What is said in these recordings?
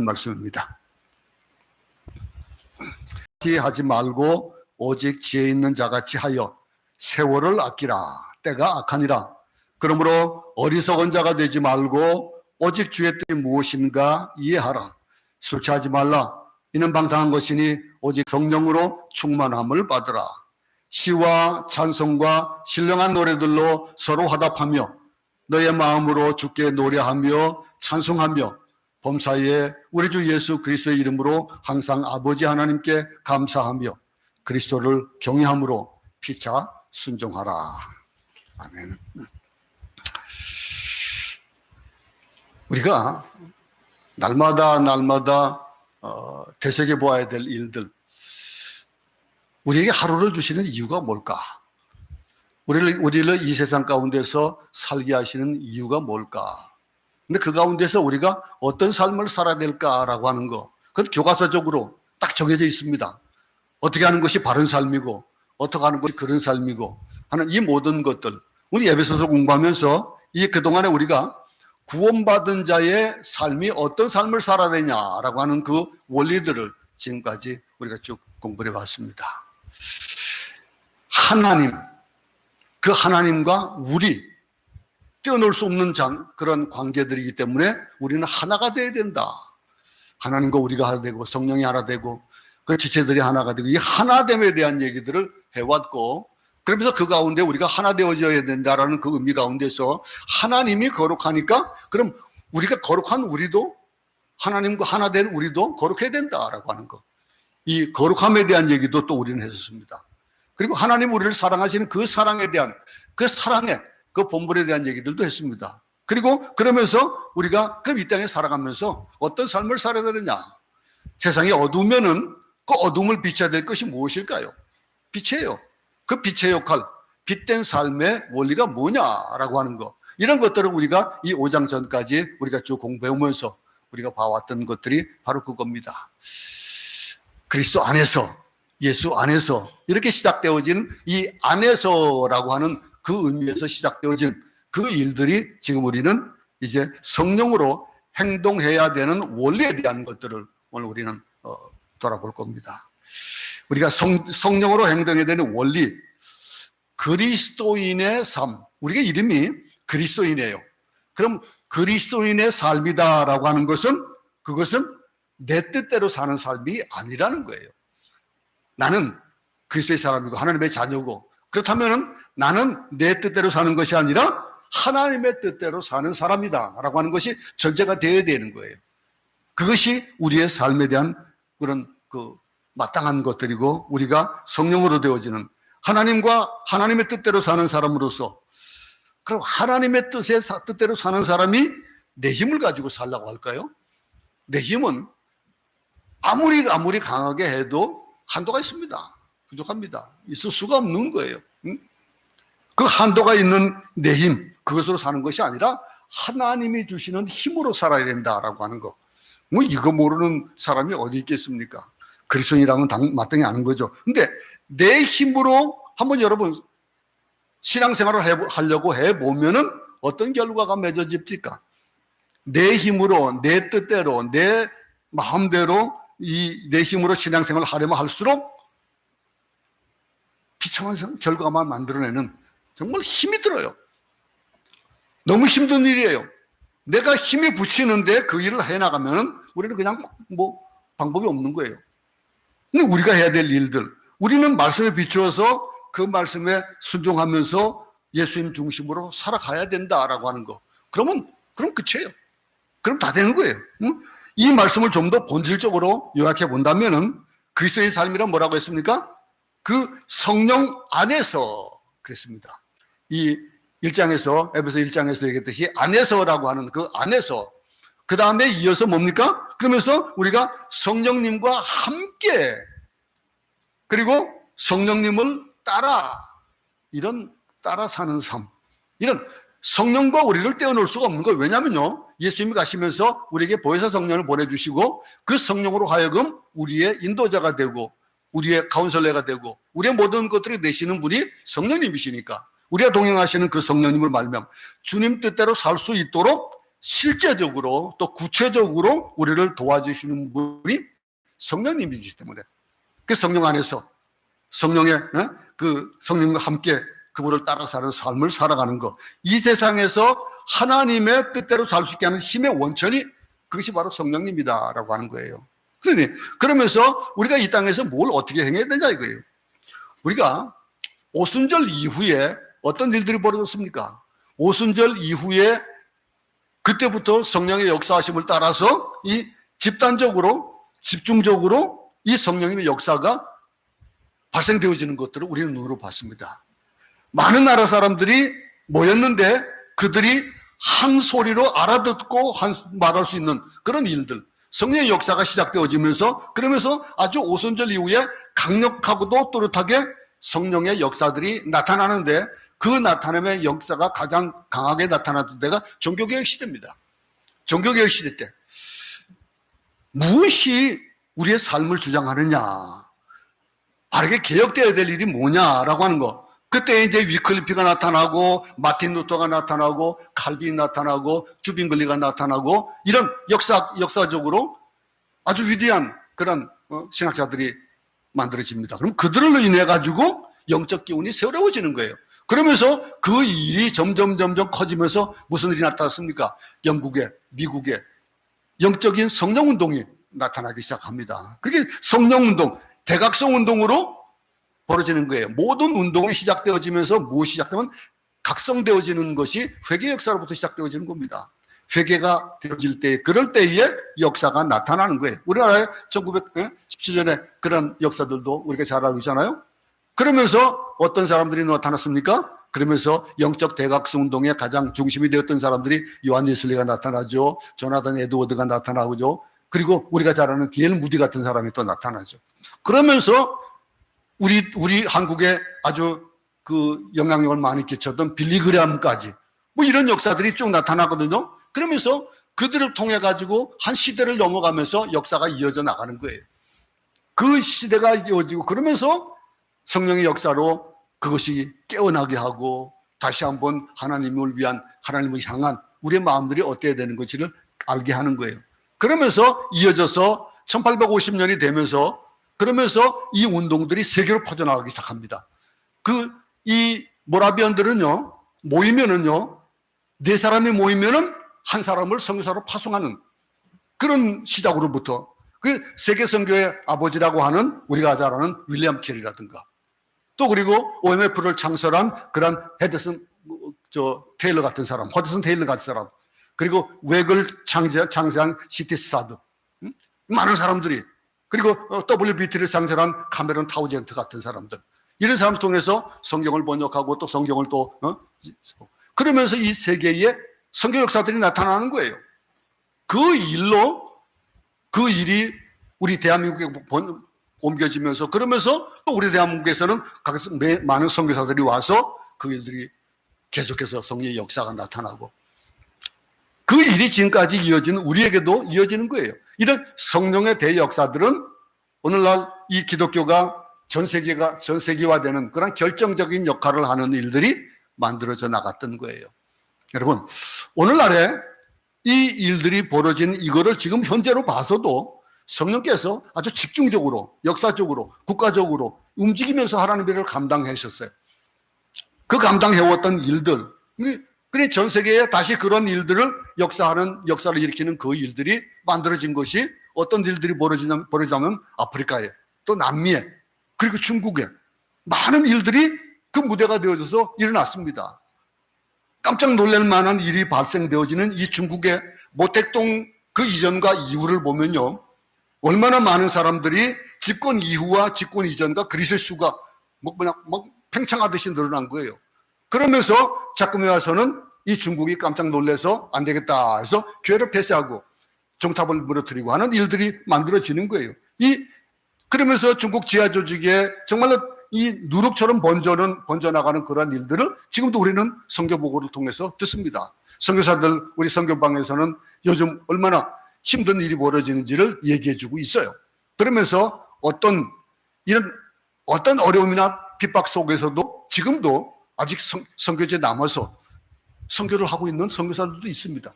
말씀입니다. 하지 말고 오직 지혜 있는 자같이 하여 세월을 아끼라. 때가 악하니라. 그러므로 어리석은 자가 되지 말고 오직 주의 뜻이 무엇인가 이해하라. 술 취하지 말라. 이는 방탕한 것이니 오직 성령으로 충만함을 받으라. 시와 찬송과 신령한 노래들로 서로 화답하며 너의 마음으로 주께 노래하며 찬송하며 범사에 우리 주 예수 그리스도의 이름으로 항상 아버지 하나님께 감사하며 그리스도를 경외함으로 피차 순종하라. 아멘. 우리가 날마다 되새겨보아야 될 일들, 우리에게 하루를 주시는 이유가 뭘까? 우리를 이 세상 가운데서 살게 하시는 이유가 뭘까? 근데 그 가운데서 우리가 어떤 삶을 살아야 될까라고 하는 거, 그건 교과서적으로 딱 정해져 있습니다. 어떻게 하는 것이 바른 삶이고 어떻게 하는 것이 그런 삶이고 하는 이 모든 것들, 우리 에베소서 공부하면서 이 그동안에 우리가 구원받은 자의 삶이 어떤 삶을 살아야 되냐라고 하는 그 원리들을 지금까지 우리가 쭉 공부해 왔습니다. 하나님, 그 하나님과 우리 뛰어놀 수 없는 그런 관계들이기 때문에 우리는 하나가 되어야 된다. 하나님과 우리가 하나 되고 성령이 하나 되고 그 지체들이 하나가 되고 이 하나됨에 대한 얘기들을 해왔고, 그러면서 그 가운데 우리가 하나 되어져야 된다라는 그 의미 가운데서 하나님이 거룩하니까 그럼 우리가 거룩한 우리도 하나님과 하나 된 우리도 거룩해야 된다라고 하는 거, 이 거룩함에 대한 얘기도 또 우리는 했었습니다. 그리고 하나님 우리를 사랑하시는 그 사랑에 대한 그 사랑의 그 본분에 대한 얘기들도 했습니다. 그리고 그러면서 우리가 그럼 이 땅에 살아가면서 어떤 삶을 살아야 되느냐, 세상이 어두우면은 그 어둠을 비춰야 될 것이 무엇일까요? 빛이에요. 그 빛의 역할, 빛된 삶의 원리가 뭐냐라고 하는 거, 이런 것들을 우리가 이 5장 전까지 우리가 쭉 공부해오면서 우리가 봐왔던 것들이 바로 그겁니다. 그리스도 안에서, 예수 안에서 이렇게 시작되어진 이 안에서라고 하는 그 의미에서 시작되어진 그 일들이 지금 우리는 이제 성령으로 행동해야 되는 원리에 대한 것들을 오늘 우리는 돌아볼 겁니다. 우리가 성령으로 행동해야 되는 원리, 그리스도인의 삶, 우리가 이름이 그리스도인이에요. 그럼 그리스도인의 삶이다라고 하는 것은 그것은 내 뜻대로 사는 삶이 아니라는 거예요. 나는 그리스도의 사람이고 하나님의 자녀고, 그렇다면 나는 내 뜻대로 사는 것이 아니라 하나님의 뜻대로 사는 사람이다 라고 하는 것이 전제가 되어야 되는 거예요. 그것이 우리의 삶에 대한 그런 마땅한 것들이고, 우리가 성령으로 되어지는 하나님과 하나님의 뜻대로 사는 사람으로서, 그럼 하나님의 뜻대로 사는 사람이 내 힘을 가지고 살라고 할까요? 내 힘은 아무리 강하게 해도 한도가 있습니다. 부족합니다. 있을 수가 없는 거예요. 그 한도가 있는 내 힘, 그것으로 사는 것이 아니라 하나님이 주시는 힘으로 살아야 된다라고 하는 거. 뭐 이거 모르는 사람이 어디 있겠습니까? 그리스도인이라면 마땅히 아는 거죠. 근데 내 힘으로 한번 여러분 신앙생활을 하려고 해보면은 어떤 결과가 맺어집니까? 내 힘으로, 내 뜻대로, 내 마음대로 내 힘으로 신앙생활을 하려면 할수록 비참한 결과만 만들어내는 정말 힘이 들어요. 너무 힘든 일이에요. 내가 힘이 붙이는데 그 일을 해나가면 우리는 그냥 방법이 없는 거예요. 근데 우리가 해야 될 일들, 우리는 말씀에 비추어서 그 말씀에 순종하면서 예수님 중심으로 살아가야 된다라고 하는 거. 그럼 끝이에요. 그럼 다 되는 거예요. 이 말씀을 좀 더 본질적으로 요약해 본다면은 그리스도의 삶이란 뭐라고 했습니까? 그 성령 안에서 그랬습니다. 이 1장에서, 에베소 1장에서 얘기했듯이 안에서라고 하는 그 안에서, 그 다음에 이어서 뭡니까? 그러면서 우리가 성령님과 함께, 그리고 성령님을 따라 사는 삶, 이런 성령과 우리를 떼어놓을 수가 없는 거예요. 왜냐면요, 예수님이 가시면서 우리에게 보혜사 성령을 보내주시고 그 성령으로 하여금 우리의 인도자가 되고 우리의 카운슬러가 되고 우리의 모든 것들을 내시는 분이 성령님이시니까 우리가 동행하시는 그 성령님을 말미암아 주님 뜻대로 살 수 있도록 실제적으로 또 구체적으로 우리를 도와주시는 분이 성령님이기 때문에 그 성령 안에서 성령의 그 성령과 함께 그분을 따라 사는 삶을 살아가는 것, 이 세상에서 하나님의 뜻대로 살 수 있게 하는 힘의 원천이 그것이 바로 성령님이다라고 하는 거예요. 그러면서 우리가 이 땅에서 뭘 어떻게 행해야 되냐 이거예요. 우리가 오순절 이후에 어떤 일들이 벌어졌습니까? 오순절 이후에 그때부터 성령의 역사하심을 따라서 이 집단적으로 집중적으로 이 성령님의 역사가 발생되어지는 것들을 우리는 눈으로 봤습니다. 많은 나라 사람들이 모였는데 그들이 한 소리로 알아듣고 말할 수 있는 그런 일들, 성령의 역사가 시작되어지면서 그러면서 아주 오순절 이후에 강력하고도 또렷하게 성령의 역사들이 나타나는데 그 나타남의 역사가 가장 강하게 나타났던 때가 종교개혁 시대입니다. 종교개혁 시대 때 무엇이 우리의 삶을 주장하느냐, 바르게 개혁되어야 될 일이 뭐냐라고 하는 거. 그때 이제 위클리피가 나타나고 마틴 루터가 나타나고 칼빈이 나타나고 주빙글리가 나타나고 이런 역사적으로 아주 위대한 그런 신학자들이 만들어집니다. 그럼 그들로 인해 가지고 영적 기운이 새로워지는 거예요. 그러면서 그 일이 점점 커지면서 무슨 일이 나타났습니까? 영국에, 미국에 영적인 성령운동이 나타나기 시작합니다. 그게 성령운동, 대각성 운동으로 벌어지는 거예요. 모든 운동이 시작되어지면서 무엇이 시작되면 각성되어지는 것이 회개 역사로부터 시작되어지는 겁니다. 회개가 되어질 때, 그럴 때에 역사가 나타나는 거예요. 우리나라에 1917년에 그런 역사들도 우리가 잘 알고 있잖아요. 그러면서 어떤 사람들이 나타났습니까? 그러면서 영적 대각성 운동의 가장 중심이 되었던 사람들이 요한 웨슬리가 나타나죠. 조나단 에드워드가 나타나죠. 그리고 우리가 잘 아는 D.L. 무디 같은 사람이 또 나타나죠. 그러면서 우리 한국에 아주 그 영향력을 많이 끼쳤던 빌리 그레함까지 뭐 이런 역사들이 쭉 나타나거든요. 그러면서 그들을 통해 가지고 한 시대를 넘어가면서 역사가 이어져 나가는 거예요. 그 시대가 이어지고 그러면서 성령의 역사로 그것이 깨어나게 하고 다시 한번 하나님을 위한, 하나님을 향한 우리의 마음들이 어때야 되는 것을 알게 하는 거예요. 그러면서 이어져서 1850년이 되면서 그러면서 이 운동들이 세계로 퍼져나가기 시작합니다. 이 모라비언들은요, 모이면은요, 네 사람이 모이면은 한 사람을 선교사로 파송하는 그런 시작으로부터 그 세계 선교의 아버지라고 하는 우리가 잘 아는 윌리엄 캐리라든가 또 그리고 OMF를 창설한 그런 테일러 같은 사람, 허드슨 테일러 같은 사람, 그리고 웩을 창시한 시티 스타드, 많은 사람들이, 그리고 WBT를 창설한 카메론 타우젠트 같은 사람들, 이런 사람을 통해서 성경을 번역하고 또 성경을 또 그러면서 이 세계에 선교 역사들이 나타나는 거예요. 그 일이 우리 대한민국에 옮겨지면서 그러면서 또 우리 대한민국에서는 많은 선교사들이 와서 그 일들이 계속해서 성령의 역사가 나타나고 그 일이 지금까지 이어지는 우리에게도 이어지는 거예요. 이런 성령의 대역사들은 오늘날 이 기독교가 전 세계화되는 그런 결정적인 역할을 하는 일들이 만들어져 나갔던 거예요. 여러분, 오늘날에 이 일들이 벌어진 이거를 지금 현재로 봐서도 성령께서 아주 집중적으로, 역사적으로, 국가적으로 움직이면서 하나님의 일을 감당하셨어요. 그 감당해왔던 일들, 그래 전 세계에 다시 그런 일들을 역사를 일으키는 그 일들이 만들어진 것이 어떤 일들이 벌어지냐면 아프리카에, 또 남미에, 그리고 중국에 많은 일들이 그 무대가 되어져서 일어났습니다. 깜짝 놀랄 만한 일이 발생되어지는 이 중국의 모택동 그 이전과 이후를 보면요, 얼마나 많은 사람들이 집권 이후와 집권 이전과 그리스도의 수가 팽창하듯이 늘어난 거예요. 그러면서 자꾸에 와서는 이 중국이 깜짝 놀라서 안 되겠다 해서 교회를 폐쇄하고 정탑을 무너뜨리고 하는 일들이 만들어지는 거예요. 그러면서 중국 지하 조직에 정말로 이 누룩처럼 번져나가는 그런 일들을 지금도 우리는 선교 보고를 통해서 듣습니다. 선교사들, 우리 선교방에서는 요즘 얼마나 힘든 일이 벌어지는지를 얘기해주고 있어요. 그러면서 어떤 어려움이나 핍박 속에서도 지금도 아직 선교지에 남아서 선교를 하고 있는 선교사들도 있습니다.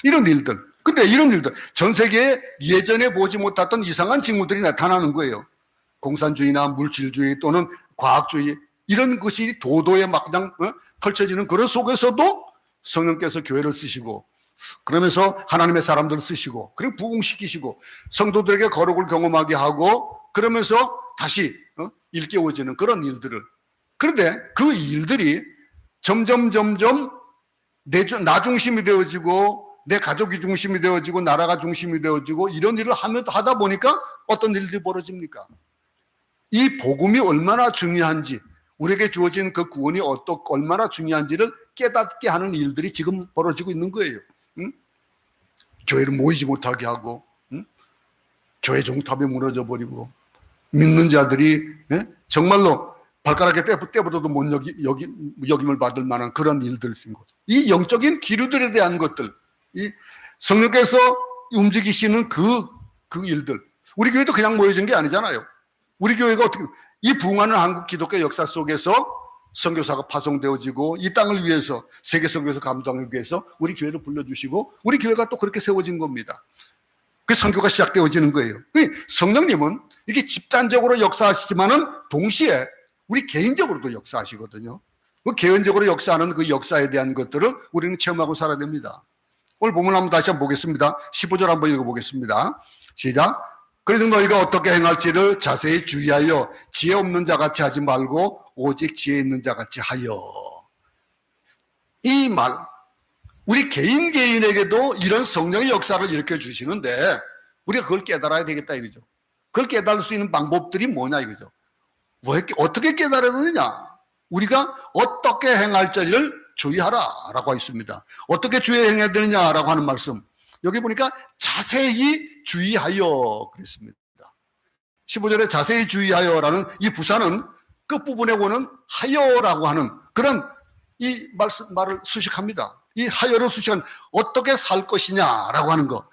이런 일들. 근데 이런 일들, 전 세계에 예전에 보지 못했던 이상한 징후들이 나타나는 거예요. 공산주의나 물질주의 또는 과학주의, 이런 것이 도도에 막 그냥 펼쳐지는 그런 속에서도 성령께서 교회를 쓰시고, 그러면서 하나님의 사람들을 쓰시고, 그리고 부흥시키시고, 성도들에게 거룩을 경험하게 하고, 그러면서 다시 일깨워지는 그런 일들을. 그런데 그 일들이 점점 나 중심이 되어지고, 내 가족이 중심이 되어지고, 나라가 중심이 되어지고, 이런 일을 하다 보니까 어떤 일들이 벌어집니까? 이 복음이 얼마나 중요한지, 우리에게 주어진 그 구원이 얼마나 중요한지를 깨닫게 하는 일들이 지금 벌어지고 있는 거예요. 응? 교회를 모이지 못하게 하고, 응? 교회 종탑이 무너져 버리고, 믿는 자들이 정말로 발가락에 떼보다도 못 여김을 받을 만한 그런 일들을 쓴 거죠. 이 영적인 기류들에 대한 것들, 이 성령께서 움직이시는 그 일들. 우리 교회도 그냥 모여진 게 아니잖아요. 우리 교회가 어떻게, 이 부흥하는 한국 기독교 역사 속에서 선교사가 파송되어지고, 이 땅을 위해서, 세계 선교사 감당하기 위해서 우리 교회를 불러주시고, 우리 교회가 또 그렇게 세워진 겁니다. 그 선교가 시작되어지는 거예요. 성령님은 이게 집단적으로 역사하시지만은 동시에 우리 개인적으로도 역사하시거든요. 그 개인적으로 역사하는 그 역사에 대한 것들을 우리는 체험하고 살아야 됩니다. 오늘 본문 한번 다시 한번 보겠습니다. 15절 한번 읽어보겠습니다. 시작. 그래서 너희가 어떻게 행할지를 자세히 주의하여 지혜 없는 자같이 하지 말고 오직 지혜 있는 자같이 하여. 이 말, 우리 개인에게도 이런 성령의 역사를 일으켜 주시는데 우리가 그걸 깨달아야 되겠다 이거죠. 그걸 깨달을 수 있는 방법들이 뭐냐 이거죠. 어떻게 깨달아야 되느냐? 우리가 어떻게 행할지를 주의하라 라고 있습니다. 어떻게 주의해야 되느냐라고 하는 말씀, 여기 보니까 자세히 주의하여 그랬습니다. 15절에 자세히 주의하여라는 이 부사는 끝부분에 오는 하여라고 하는 그런 이 말을 수식합니다. 이 하여를 수식한 어떻게 살 것이냐라고 하는 거,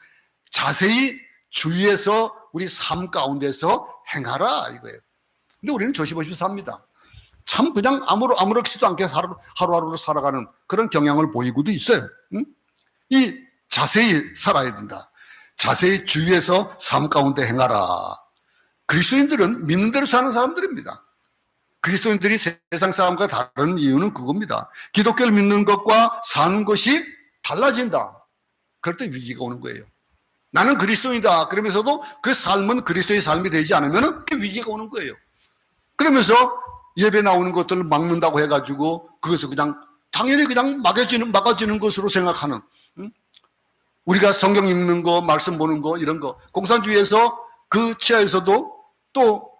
자세히 주의해서 우리 삶 가운데서 행하라 이거예요. 근데 우리는 조심조심 삽니다. 참 그냥 아무렇지도 않게 하루하루를 살아가는 그런 경향을 보이고도 있어요. 응? 이 자세히 살아야 된다. 자세히 주의해서 삶 가운데 행하라. 그리스도인들은 믿는 대로 사는 사람들입니다. 그리스도인들이 세상 사람과 다른 이유는 그겁니다. 기독교를 믿는 것과 사는 것이 달라진다. 그럴 때 위기가 오는 거예요. 나는 그리스도인이다. 그러면서도 그 삶은 그리스도의 삶이 되지 않으면 위기가 오는 거예요. 그러면서 예배 나오는 것들을 막는다고 해가지고 그것을 그냥 당연히 그냥 막아지는 것으로 생각하는, 우리가 성경 읽는 거, 말씀 보는 거, 이런 거, 공산주의에서 그 치하에서도 또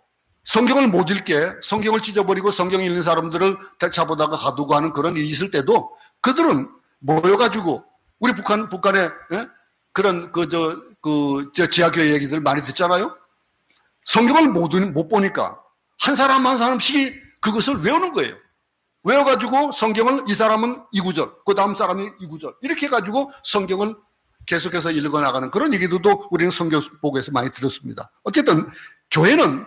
성경을 못 읽게, 성경을 찢어버리고 성경 읽는 사람들을 잡아다가 가두고 하는 그런 일이 있을 때도 그들은 모여가지고, 우리 북한의 그런 지하교회 얘기들 많이 듣잖아요. 성경을 못 보니까 한 사람 한 사람씩 그것을 외우는 거예요. 외워가지고 성경을, 이 사람은 이 구절, 그 다음 사람이 이 구절, 이렇게 해가지고 성경을 계속해서 읽어나가는 그런 얘기들도 우리는 성경 보고에서 많이 들었습니다. 어쨌든 교회는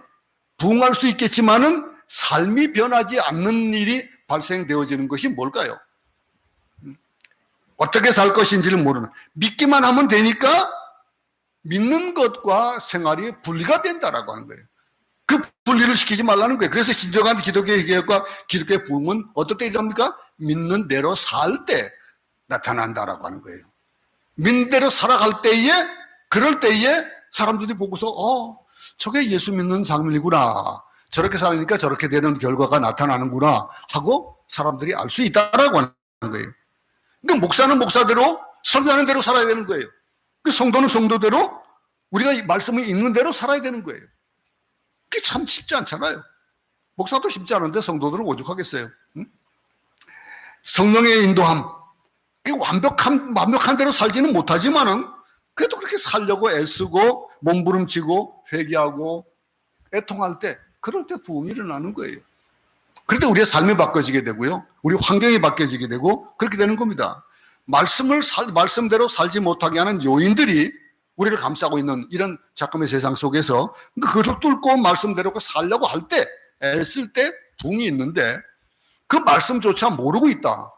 부흥할 수 있겠지만은 삶이 변하지 않는 일이 발생되어지는 것이 뭘까요? 어떻게 살 것인지를 모르는, 믿기만 하면 되니까 믿는 것과 생활이 분리가 된다라고 하는 거예요. 그 분리를 시키지 말라는 거예요. 그래서 진정한 기독교의 개혁과 기독교의 부흥은 어떨 때 일어납니까? 믿는 대로 살 때 나타난다라고 하는 거예요. 믿는 대로 살아갈 때에, 그럴 때에 사람들이 보고서 저게 예수 믿는 삶이구나, 저렇게 살으니까 저렇게 되는 결과가 나타나는구나 하고 사람들이 알 수 있다라고 하는 거예요. 그러니까 목사는 목사대로, 설교하는 대로 살아야 되는 거예요. 그 성도는 성도대로, 우리가 이 말씀을 읽는 대로 살아야 되는 거예요. 그게 참 쉽지 않잖아요. 목사도 쉽지 않은데 성도들은 오죽하겠어요. 응? 성령의 인도함, 완벽한 대로 살지는 못하지만은 그래도 그렇게 살려고 애쓰고 몸부림치고 회개하고 애통할 때, 그럴 때 부흥이 일어나는 거예요. 그럴 때 우리의 삶이 바꿔지게 되고요, 우리 환경이 바뀌어지게 되고 그렇게 되는 겁니다. 말씀대로 살지 못하게 하는 요인들이 우리를 감싸고 있는 이런 작금의 세상 속에서 그걸 뚫고 말씀대로 살려고 할 때, 애쓸 때 부흥이 있는데 그 말씀조차 모르고 있다.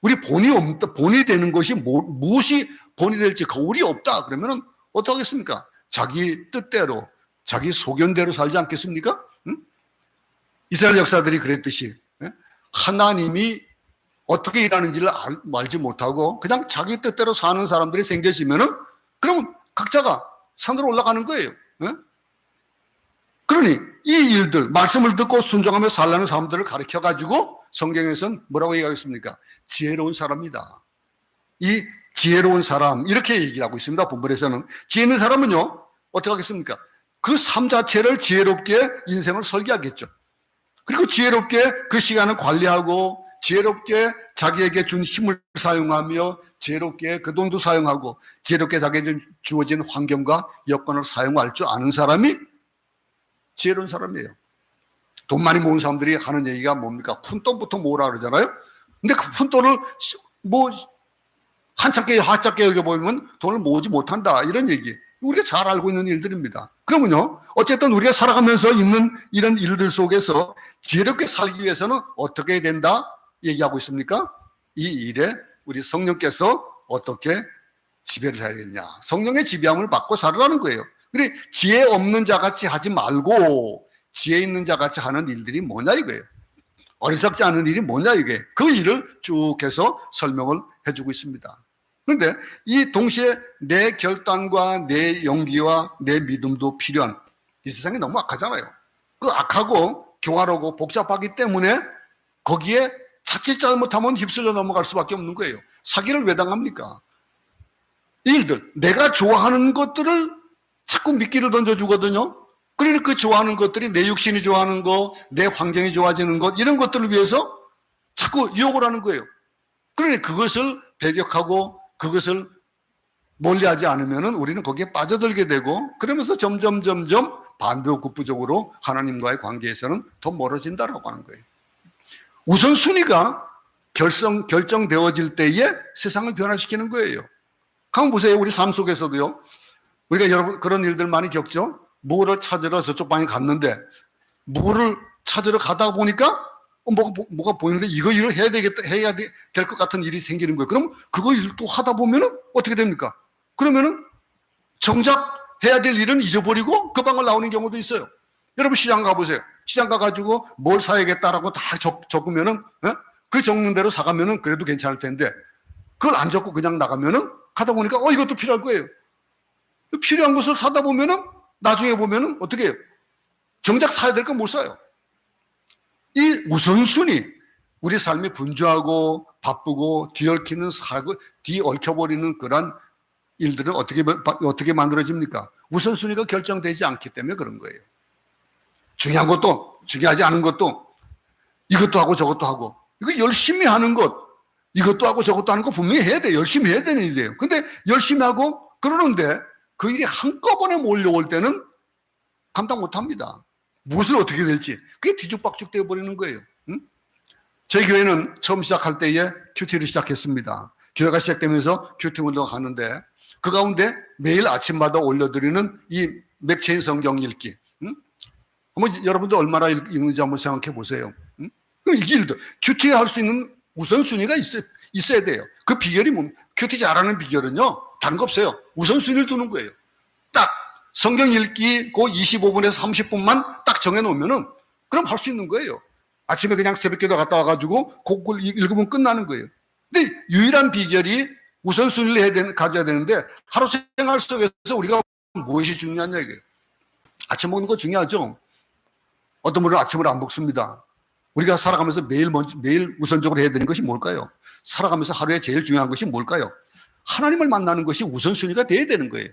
우리 본이 되는 것이 무엇이 본이 될지 거울이 없다. 그러면은 어떡하겠습니까? 자기 뜻대로, 자기 소견대로 살지 않겠습니까? 응? 이스라엘 역사들이 그랬듯이 하나님이 어떻게 일하는지를 알지 못하고 그냥 자기 뜻대로 사는 사람들이 생겨지면은 그러면 각자가 산으로 올라가는 거예요. 그러니 이 일들, 말씀을 듣고 순종하며 살라는 사람들을 가르쳐가지고 성경에서는 뭐라고 얘기하겠습니까? 지혜로운 사람이다. 이 지혜로운 사람, 이렇게 얘기를 하고 있습니다. 본문에서는. 지혜 있는 사람은요, 어떻게 하겠습니까? 그 삶 자체를 지혜롭게 인생을 설계하겠죠. 그리고 지혜롭게 그 시간을 관리하고 지혜롭게 자기에게 준 힘을 사용하며 지혜롭게 그 돈도 사용하고 지혜롭게 자기에게 주어진 환경과 여건을 사용할 줄 아는 사람이 지혜로운 사람이에요. 돈 많이 모은 사람들이 하는 얘기가 뭡니까? 푼돈부터 모으라 그러잖아요. 근데 그 푼돈을 뭐 한참게 하찮게 여겨보면 돈을 모으지 못한다, 이런 얘기. 우리가 잘 알고 있는 일들입니다. 그러면요, 어쨌든 우리가 살아가면서 있는 이런 일들 속에서 지혜롭게 살기 위해서는 어떻게 해야 된다 얘기하고 있습니까? 이 일에 우리 성령께서 어떻게 지배를 해야 되느냐, 성령의 지배함을 받고 살으라는 거예요. 그래, 지혜 없는 자같이 하지 말고 지혜 있는 자같이 하는 일들이 뭐냐 이거예요. 어리석지 않은 일이 뭐냐 이게. 그 일을 쭉 해서 설명을 해주고 있습니다. 그런데 이 동시에 내 결단과 내 용기와 내 믿음도 필요한, 이 세상이 너무 악하잖아요. 그 악하고 교활하고 복잡하기 때문에 거기에 자칫 잘못하면 휩쓸려 넘어갈 수밖에 없는 거예요. 사기를 왜 당합니까? 이 일들, 내가 좋아하는 것들을 자꾸 미끼를 던져주거든요. 그러니 그 좋아하는 것들이 내 육신이 좋아하는 것, 내 환경이 좋아지는 것, 이런 것들을 위해서 자꾸 유혹을 하는 거예요. 그러니 그것을 배격하고 그것을 멀리하지 않으면 우리는 거기에 빠져들게 되고, 그러면서 점점 반복급부적으로 하나님과의 관계에서는 더 멀어진다라고 하는 거예요. 우선순위가 결정되어질 때에 세상을 변화시키는 거예요. 한번 보세요. 우리 삶 속에서도요, 우리가 여러분 그런 일들 많이 겪죠. 뭐를 찾으러 저쪽 방에 갔는데 뭐를 찾으러 가다 보니까 뭐가 보이는데 이거 일을 해야 될 것 같은 일이 생기는 거예요. 그럼 그거 일을 또 하다 보면은 어떻게 됩니까? 그러면은 정작 해야 될 일은 잊어버리고 그 방을 나오는 경우도 있어요. 여러분 시장 가보세요. 시장 가가지고 뭘 사야겠다라고 다 적으면은, 그 적는 대로 사가면은 그래도 괜찮을 텐데 그걸 안 적고 그냥 나가면은 가다 보니까 이것도 필요할 거예요. 필요한 것을 사다 보면은 나중에 보면은 어떻게 해요? 정작 사야 될 건 못 사요. 이 우선순위, 우리 삶이 분주하고 바쁘고 뒤얽혀버리는 그런 일들은 어떻게 만들어집니까? 우선순위가 결정되지 않기 때문에 그런 거예요. 중요한 것도 중요하지 않은 것도 이것도 하고 저것도 하고, 이거 열심히 하는 것, 이것도 하고 저것도 하는 거 분명히 해야 돼. 열심히 해야 되는 일이에요. 근데 열심히 하고 그러는데 그 일이 한꺼번에 몰려올 때는 감당 못 합니다. 무엇을 어떻게 될지. 그게 뒤죽박죽 되어버리는 거예요. 응? 저희 교회는 처음 시작할 때에 큐티를 시작했습니다. 교회가 시작되면서 큐티 운동을 하는데 그 가운데 매일 아침마다 올려드리는 이 맥체인 성경 읽기. 응? 한번 여러분들 얼마나 읽는지 한번 생각해 보세요. 응? 이게 큐티에 할 수 있는 우선순위가 있어야 돼요. 그 비결이 큐티 잘하는 비결은요, 다른 거 없어요. 우선순위를 두는 거예요. 딱 성경 읽기 그 25분에서 30분만 딱 정해놓으면은 그럼 할 수 있는 거예요. 아침에 그냥 새벽기도 갔다 와가지고 그걸 읽으면 끝나는 거예요. 근데 유일한 비결이 우선순위를 가져야 되는데 하루 생활 속에서 우리가 무엇이 중요하냐 이게. 아침 먹는 거 중요하죠. 어떤 분은 아침을 안 먹습니다. 우리가 살아가면서 매일 우선적으로 해야 되는 것이 뭘까요? 살아가면서 하루에 제일 중요한 것이 뭘까요? 하나님을 만나는 것이 우선순위가 돼야 되는 거예요.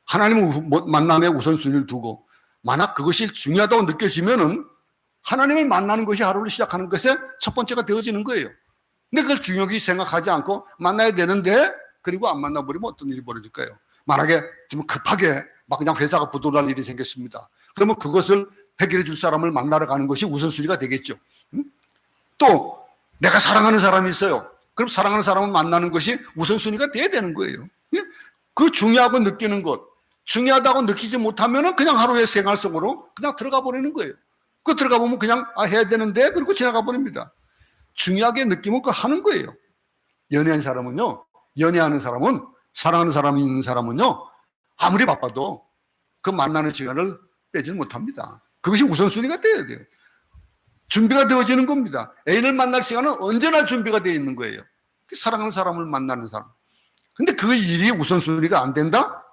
하나님을 만남에 우선순위를 두고, 만약 그것이 중요하다고 느껴지면은 하나님을 만나는 것이 하루를 시작하는 것의 첫 번째가 되어지는 거예요. 근데 그걸 중요하게 생각하지 않고 만나야 되는데, 그리고 안 만나버리면 어떤 일이 벌어질까요? 만약에 지금 급하게 막 그냥 회사가 부도날 일이 생겼습니다. 그러면 그것을 해결해 줄 사람을 만나러 가는 것이 우선순위가 되겠죠. 또 내가 사랑하는 사람이 있어요. 그럼 사랑하는 사람을 만나는 것이 우선순위가 돼야 되는 거예요. 그 중요하고 느끼는 것, 중요하다고 느끼지 못하면 그냥 하루의 생활 속으로 그냥 들어가 버리는 거예요. 그 들어가 보면 그냥 해야 되는데 그리고 지나가 버립니다. 중요하게 느끼면 그거 하는 거예요. 연애한 사람은요, 연애하는 사람은, 사랑하는 사람이 있는 사람은요, 아무리 바빠도 그 만나는 시간을 빼지 못합니다. 그것이 우선순위가 돼야 돼요. 준비가 되어지는 겁니다. 애인을 만날 시간은 언제나 준비가 되어 있는 거예요. 사랑하는 사람을 만나는 사람. 근데 그 일이 우선순위가 안 된다?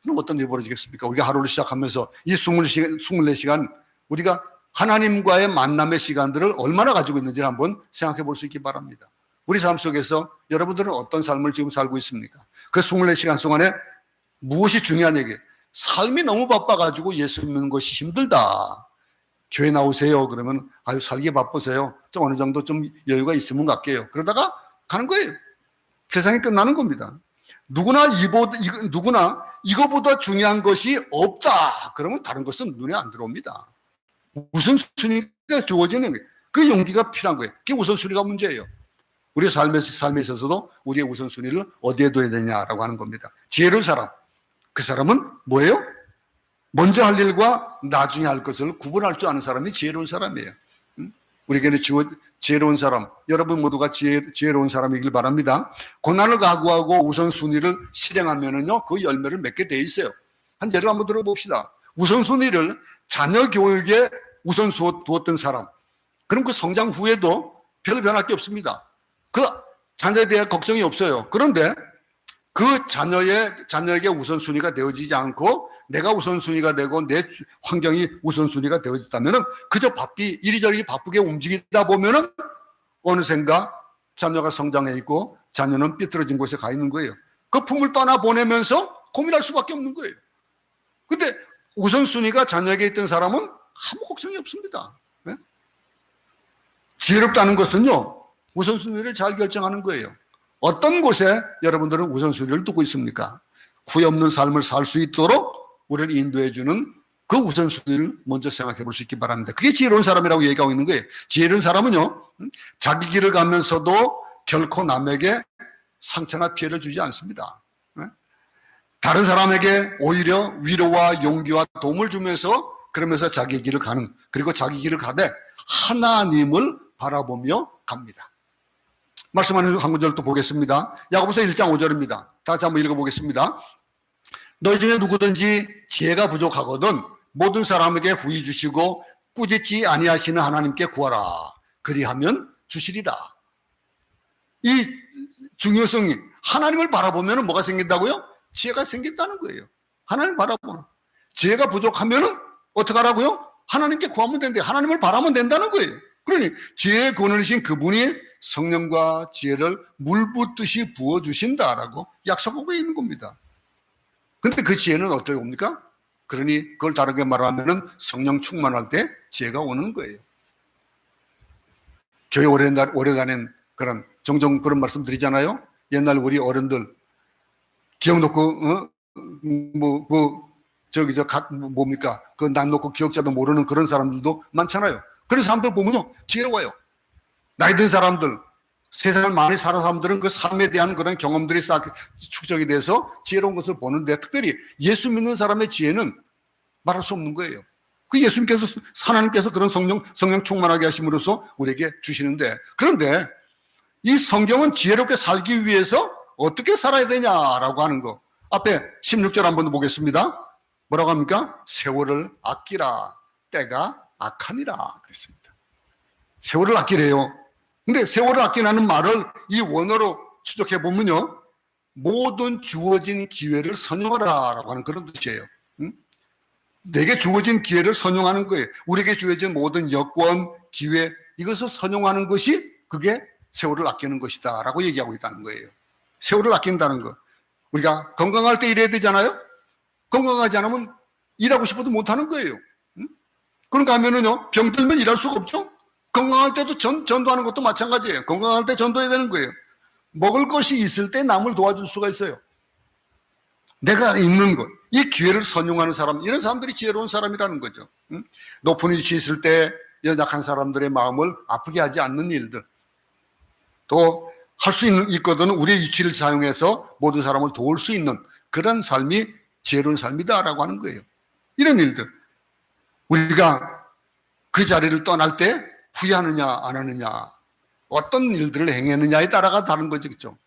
그럼 어떤 일이 벌어지겠습니까? 우리가 하루를 시작하면서 이 24시간 우리가 하나님과의 만남의 시간들을 얼마나 가지고 있는지를 한번 생각해 볼 수 있기 바랍니다. 우리 삶 속에서 여러분들은 어떤 삶을 지금 살고 있습니까? 그 24시간 동안에 무엇이 중요한 얘기예요? 삶이 너무 바빠가지고 예수 믿는 것이 힘들다. 교회 나오세요. 그러면 아유 살기 바쁘세요. 좀 어느 정도 좀 여유가 있으면 갈게요. 그러다가 가는 거예요. 세상이 끝나는 겁니다. 누구나 이거보다 중요한 것이 없다. 그러면 다른 것은 눈에 안 들어옵니다. 우선순위가 주어지는 거예요. 그 용기가 필요한 거예요. 그게 우선순위가 문제예요. 우리 삶에 있어서도 우리의 우선순위를 어디에 둬야 되냐라고 하는 겁니다. 지혜로운 사람. 그 사람은 뭐예요? 먼저 할 일과 나중에 할 것을 구분할 줄 아는 사람이 지혜로운 사람이에요. 우리에게는 지혜로운 사람, 여러분 모두가 지혜로운 사람이길 바랍니다. 고난을 각오하고 우선순위를 실행하면은요, 그 열매를 맺게 돼 있어요. 한 예를 한번 들어봅시다. 우선순위를 자녀 교육에 우선 두었던 사람, 그럼 그 성장 후에도 별 변할 게 없습니다. 그 자녀에 대한 걱정이 없어요. 그런데 그 자녀에게 우선순위가 되어지지 않고 내가 우선순위가 되고 내 환경이 우선순위가 되어졌다면 그저 이리저리 바쁘게 움직이다 보면은 어느샌가 자녀가 성장해 있고 자녀는 삐뚤어진 곳에 가 있는 거예요. 그 품을 떠나보내면서 고민할 수밖에 없는 거예요. 근데 우선순위가 자녀에게 있던 사람은 아무 걱정이 없습니다. 네? 지혜롭다는 것은요, 우선순위를 잘 결정하는 거예요. 어떤 곳에 여러분들은 우선순위를 두고 있습니까? 후회 없는 삶을 살 수 있도록 우리를 인도해 주는 그 우선순위를 먼저 생각해 볼 수 있기 바랍니다. 그게 지혜로운 사람이라고 얘기하고 있는 거예요. 지혜로운 사람은요, 자기 길을 가면서도 결코 남에게 상처나 피해를 주지 않습니다. 다른 사람에게 오히려 위로와 용기와 도움을 주면서 그러면서 자기 길을 가는, 그리고 자기 길을 가되 하나님을 바라보며 갑니다. 말씀하는 한 구절 또 보겠습니다. 야고보서 1장 5절입니다. 다 같이 한번 읽어보겠습니다. 너희 중에 누구든지 지혜가 부족하거든 모든 사람에게 후히 주시고 꾸짖지 아니하시는 하나님께 구하라. 그리하면 주시리라. 이 중요성이 하나님을 바라보면 뭐가 생긴다고요? 지혜가 생긴다는 거예요. 하나님을 바라보면. 지혜가 부족하면 어떻게 하라고요? 하나님께 구하면 된대요. 하나님을 바라면 된다는 거예요. 그러니 지혜의 근원이신 그분이 성령과 지혜를 물 붓듯이 부어주신다라고 약속하고 있는 겁니다. 근데 그 지혜는 어떻게 옵니까? 그러니 그걸 다르게 말하면 성령 충만할 때 지혜가 오는 거예요. 교회 오래 다닌 그런 종종 그런 말씀 드리잖아요. 옛날 우리 어른들 기억 놓고 뭡니까? 그 난 놓고 기억자도 모르는 그런 사람들도 많잖아요. 그런 사람들 보면요 지혜로워요. 나이 든 사람들, 세상을 많이 살아온 사람들은 그 삶에 대한 그런 경험들이 싹 축적이 돼서 지혜로운 것을 보는데 특별히 예수 믿는 사람의 지혜는 말할 수 없는 거예요. 그 예수님께서, 하나님께서 그런 성령 충만하게 하심으로써 우리에게 주시는데, 그런데 이 성경은 지혜롭게 살기 위해서 어떻게 살아야 되냐라고 하는 거. 앞에 16절 한번 보겠습니다. 뭐라고 합니까? 세월을 아끼라. 때가 악하니라. 그랬습니다. 세월을 아끼래요. 근데 세월을 아끼라는 말을 이 원어로 추적해 보면요, 모든 주어진 기회를 선용하라 라고 하는 그런 뜻이에요. 내게 주어진 기회를 선용하는 거예요. 우리에게 주어진 모든 여건, 기회, 이것을 선용하는 것이 그게 세월을 아끼는 것이다 라고 얘기하고 있다는 거예요. 세월을 아낀다는 거. 우리가 건강할 때 일해야 되잖아요. 건강하지 않으면 일하고 싶어도 못하는 거예요. 그런가 하면은요, 병들면 일할 수가 없죠. 건강할 때도 전도하는 것도 마찬가지예요. 건강할 때 전도해야 되는 거예요. 먹을 것이 있을 때 남을 도와줄 수가 있어요. 내가 있는 것, 이 기회를 선용하는 사람, 이런 사람들이 지혜로운 사람이라는 거죠. 높은 위치에 있을 때 연약한 사람들의 마음을 아프게 하지 않는 일들, 또 할 수 있거든 우리의 위치를 사용해서 모든 사람을 도울 수 있는 그런 삶이 지혜로운 삶이다라고 하는 거예요. 이런 일들, 우리가 그 자리를 떠날 때 후회하느냐 안 하느냐, 어떤 일들을 행했느냐에 따라가 다른 거죠. 그렇죠?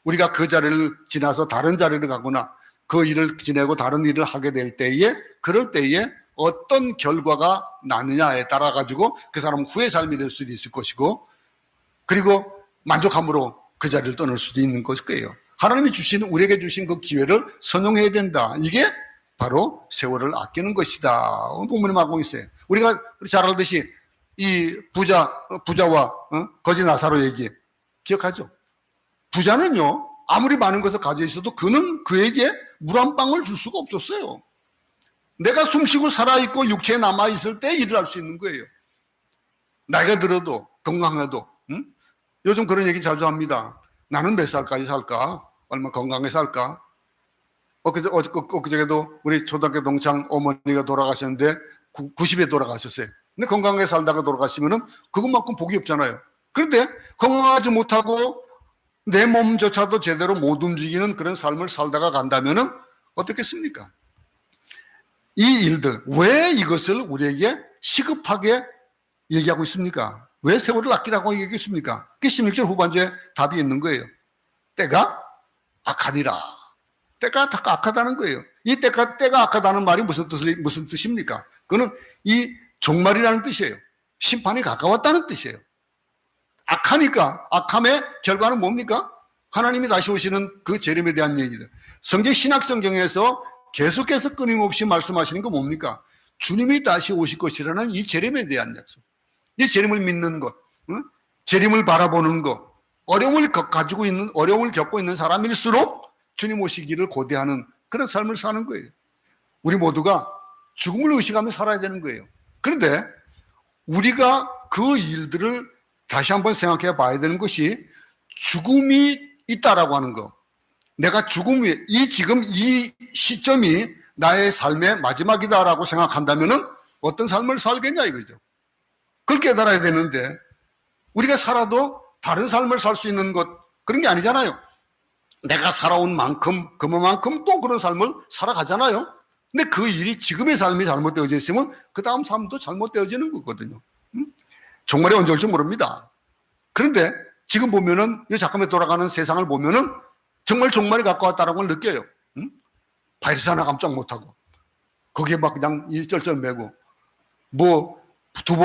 우리가 그 자리를 지나서 다른 자리를 가거나 그 일을 지내고 다른 일을 하게 될 때에, 그럴 때에 어떤 결과가 나느냐에 따라 가지고 그 사람은 후의 삶이 될 수도 있을 것이고, 그리고 만족함으로 그 자리를 떠날 수도 있는 것일 거예요. 하나님이 주신, 우리에게 주신 그 기회를 선용해야 된다. 이게 바로 세월을 아끼는 것이다. 본문에 말하고 있어요. 우리가 잘 알듯이 이 부자와 거지 나사로 얘기 기억하죠? 부자는요, 아무리 많은 것을 가지고 있어도 그는 그에게 물 한 방울 줄 수가 없었어요. 내가 숨쉬고 살아있고 육체에 남아있을 때 일을 할 수 있는 거예요. 나이가 들어도 건강해도. 요즘 그런 얘기 자주 합니다. 나는 몇 살까지 살까? 얼마 건강하게 살까? 엊그저께도 우리 초등학교 동창 어머니가 돌아가셨는데 90에 돌아가셨어요. 근데 건강하게 살다가 돌아가시면은 그것만큼 복이 없잖아요. 그런데 건강하지 못하고 내 몸조차도 제대로 못 움직이는 그런 삶을 살다가 간다면은 어떻겠습니까? 이 일들, 왜 이것을 우리에게 시급하게 얘기하고 있습니까? 왜 세월을 아끼라고 얘기했습니까? 그 16절 후반부에 답이 있는 거예요. 때가 악하니라. 때가 악하다는 거예요. 이 때가 악하다는 말이 무슨 뜻입니까? 그거는 이 종말이라는 뜻이에요. 심판이 가까웠다는 뜻이에요. 악하니까, 악함의 결과는 뭡니까? 하나님이 다시 오시는 그 재림에 대한 얘기들. 신약 성경에서 계속해서 끊임없이 말씀하시는 거 뭡니까? 주님이 다시 오실 것이라는 이 재림에 대한 약속. 이 재림을 믿는 것, 재림을 바라보는 것, 어려움을 겪고 있는 사람일수록 주님 오시기를 고대하는 그런 삶을 사는 거예요. 우리 모두가 죽음을 의식하며 살아야 되는 거예요. 그런데 우리가 그 일들을 다시 한번 생각해 봐야 되는 것이, 죽음이 있다라고 하는 거, 내가 죽음이, 지금 이 시점이 나의 삶의 마지막이다라고 생각한다면은 어떤 삶을 살겠냐 이거죠. 그걸 깨달아야 되는데, 우리가 살아도 다른 삶을 살 수 있는 것, 그런 게 아니잖아요. 내가 살아온 만큼, 그만큼 또 그런 삶을 살아가잖아요. 근데 그 일이, 지금의 삶이 잘못되어져 있으면 그 다음 삶도 잘못되어지는 거거든요. 종말이 언제 올지 모릅니다. 그런데 지금 보면은, 이 잠깐만 돌아가는 세상을 보면은 정말 종말이 가까웠다는 걸 느껴요. 바이러스 하나 깜짝 못하고, 거기에 막 그냥 쩔쩔매고, 뭐, 두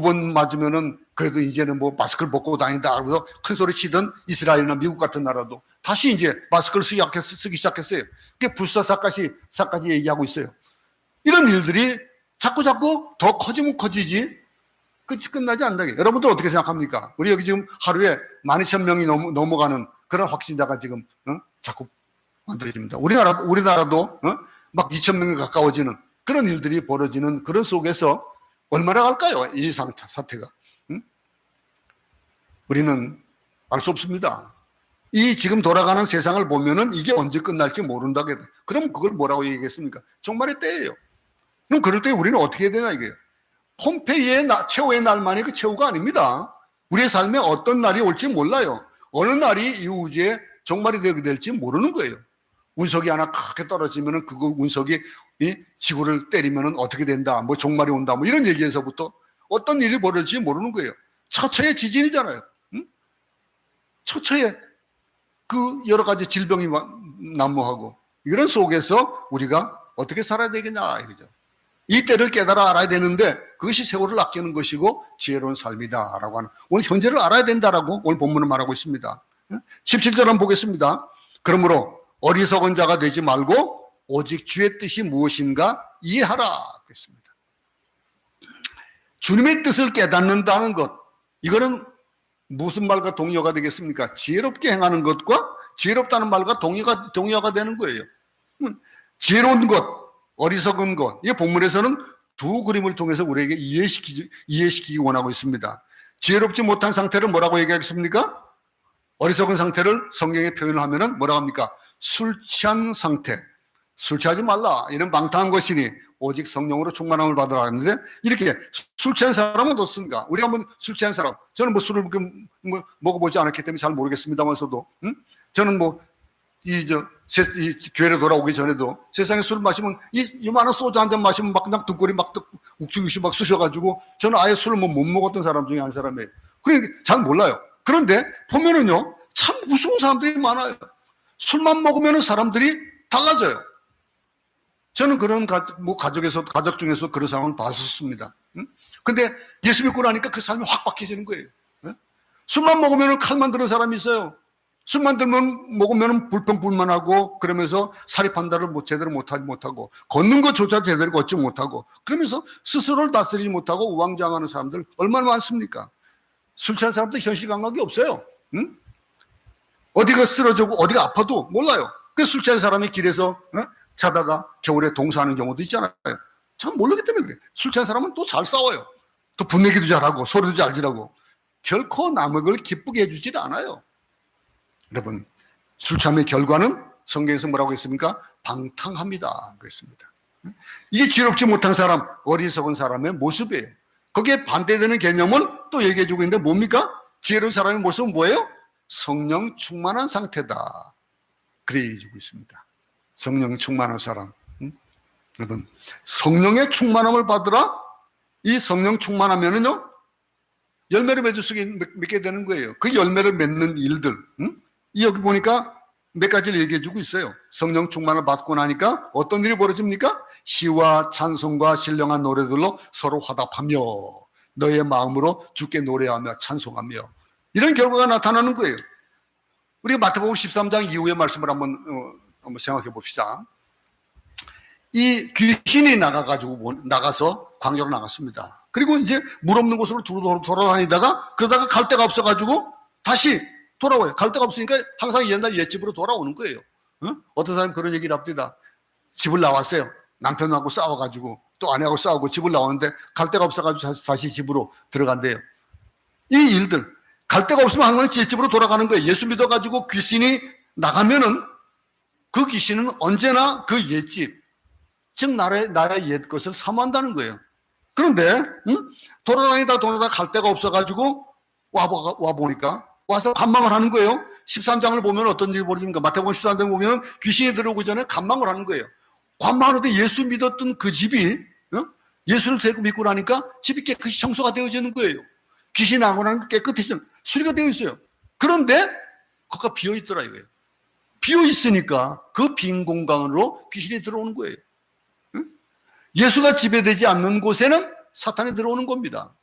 번 맞으면은 그래도 이제는 뭐 마스크를 벗고 다닌다. 그래서 큰 소리 치던 이스라엘이나 미국 같은 나라도 다시 이제 마스크를 쓰기 시작했어요. 그게 불사사까지 얘기하고 있어요. 이런 일들이 자꾸 더 커지면 커지지 끝나지 않는다. 여러분들 어떻게 생각합니까? 우리 여기 지금 하루에 12,000명이 넘어가는 그런 확진자가 지금 자꾸 만들어집니다. 우리나라도 막 2,000명이 가까워지는 그런 일들이 벌어지는 그런 속에서 얼마나 갈까요? 이 사태가. 우리는 알 수 없습니다. 이 지금 돌아가는 세상을 보면은 이게 언제 끝날지 모른다. 그럼 그걸 뭐라고 얘기했습니까? 종말의 때예요. 그럼 그럴 때 우리는 어떻게 해야 되나 이게요? 폼페이의 최후의 날만이 그 최후가 아닙니다. 우리의 삶에 어떤 날이 올지 몰라요. 어느 날이 이 우주에 종말이 되게 될지 모르는 거예요. 운석이 하나 크게 떨어지면은 그 운석이 이 지구를 때리면은 어떻게 된다, 뭐 종말이 온다, 뭐 이런 얘기에서부터 어떤 일이 벌어질지 모르는 거예요. 처처의 지진이잖아요. 처처의 그 여러 가지 질병이 난무하고, 이런 속에서 우리가 어떻게 살아야 되겠냐 이거죠. 이 때를 깨달아 알아야 되는데, 그것이 세월을 아끼는 것이고 지혜로운 삶이다라고 하는, 오늘 현재를 알아야 된다라고 오늘 본문은 말하고 있습니다. 17절 한번 보겠습니다. 그러므로 어리석은 자가 되지 말고 오직 주의 뜻이 무엇인가 이해하라 그랬습니다. 주님의 뜻을 깨닫는다는 것, 이거는 무슨 말과 동의어가 되겠습니까? 지혜롭게 행하는 것과 지혜롭다는 말과 동의어가 되는 거예요. 지혜로운 것, 어리석은 것, 이 본문에서는 두 그림을 통해서 우리에게 이해시키기 원하고 있습니다. 지혜롭지 못한 상태를 뭐라고 얘기하겠습니까? 어리석은 상태를 성경에 표현을 하면은 뭐라고 합니까? 술 취한 상태. 술 취하지 말라. 이런 방탕한 것이니 오직 성령으로 충만함을 받으라 하는데, 이렇게 술 취한 사람은 어떻습니까? 우리가 한번 술 취한 사람, 저는 뭐 술을 먹어보지 않았기 때문에 잘 모르겠습니다만서도, 저는 이 교회로 돌아오기 전에도 세상에 술을 마시면 이만한 소주 한 잔 마시면 막 그냥 등골이 막 욱죽욱죽 막 쑤셔가지고, 저는 아예 술을 못 먹었던 사람 중에 한 사람이에요. 그러니까 잘 몰라요. 그런데 보면은요, 참 무서운 사람들이 많아요. 술만 먹으면 사람들이 달라져요. 저는 그런 가족 중에서 그런 상황을 봤었습니다. 근데 예수 믿고 나니까 그 삶이 확 바뀌어지는 거예요. 술만 먹으면 칼만 드는 사람이 있어요. 술만 먹으면 불평불만하고, 그러면서 사리 판단을 제대로 못하고, 걷는 것조차 제대로 걷지 못하고, 그러면서 스스로를 다스리지 못하고 우왕좌왕하는 사람들 얼마나 많습니까? 술 취한 사람들 현실 감각이 없어요. 응? 어디가 쓰러지고 어디가 아파도 몰라요. 그 술 취한 사람이 길에서 자다가 겨울에 동사하는 경우도 있잖아요. 참 모르기 때문에 그래. 술 취한 사람은 또 잘 싸워요. 또 분내기도 잘하고 소리도 잘 지르고, 결코 남을 기쁘게 해주지 않아요. 여러분, 술 취함의 결과는 성경에서 뭐라고 했습니까? 방탕합니다 그랬습니다. 이게 지혜롭지 못한 사람, 어리석은 사람의 모습이에요. 거기에 반대되는 개념을 또 얘기해 주고 있는데 뭡니까? 지혜로운 사람의 모습은 뭐예요? 성령 충만한 상태다, 그래 얘기해 주고 있습니다. 성령 충만한 사람. 여러분, 성령의 충만함을 받으라. 이 성령 충만하면은요, 열매를 맺게 되는 거예요. 그 열매를 맺는 일들. 이 여기 보니까 몇 가지를 얘기해 주고 있어요. 성령 충만을 받고 나니까 어떤 일이 벌어집니까? 시와 찬송과 신령한 노래들로 서로 화답하며 너의 마음으로 주께 노래하며 찬송하며, 이런 결과가 나타나는 거예요. 우리가 마태복음 13장 이후의 말씀을 한번 생각해 봅시다. 이 귀신이 나가서 광야로 나갔습니다. 그리고 이제 물 없는 곳으로 돌아다니다가, 그러다가 갈 데가 없어가지고 다시 돌아와요. 갈 데가 없으니까 항상 옛날 옛집으로 돌아오는 거예요. 어떤 사람이 그런 얘기를 합니다. 집을 나왔어요. 남편하고 싸워가지고 또 아내하고 싸우고 집을 나왔는데 갈 데가 없어가지고 다시 집으로 들어간대요. 이 일들, 갈 데가 없으면 항상 옛집으로 돌아가는 거예요. 예수 믿어가지고 귀신이 나가면은 그 귀신은 언제나 그 옛집, 즉 나의 옛 것을 사모한다는 거예요. 그런데 돌아다니다 갈 데가 없어가지고 와보니까 와서 간망을 하는 거예요. 13장을 보면 어떤 일이 벌어집니까? 마태복음 13장 보면 귀신이 들어오기 전에 간망을 하는 거예요. 관망하는데 예수 믿었던 그 집이 예수를 믿고 나니까 집이 깨끗이 청소가 되어지는 거예요. 귀신이 나고 나면 깨끗이 수리가 되어 있어요. 그런데 거기가 비어 있더라 이거예요. 비어 있으니까 그 빈 공간으로 귀신이 들어오는 거예요. 예수가 지배되지 않는 곳에는 사탄이 들어오는 겁니다.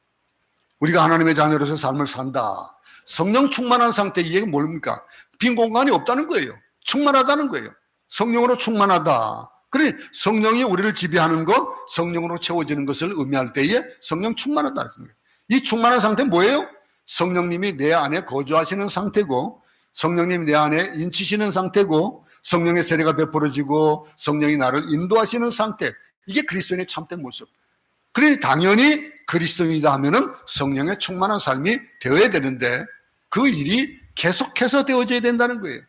우리가 하나님의 자녀로서 삶을 산다. 성령 충만한 상태, 이게 뭡니까? 빈 공간이 없다는 거예요. 충만하다는 거예요. 성령으로 충만하다. 그래, 성령이 우리를 지배하는 것, 성령으로 채워지는 것을 의미할 때에 성령 충만하다는 거예요. 이 충만한 상태는 뭐예요? 성령님이 내 안에 거주하시는 상태고, 성령님이 내 안에 인치시는 상태고, 성령의 세례가 베풀어지고 성령이 나를 인도하시는 상태, 이게 그리스도인의 참된 모습. 그러니 당연히 그리스도인이다 하면은 성령의 충만한 삶이 되어야 되는데 그 일이 계속해서 되어져야 된다는 거예요.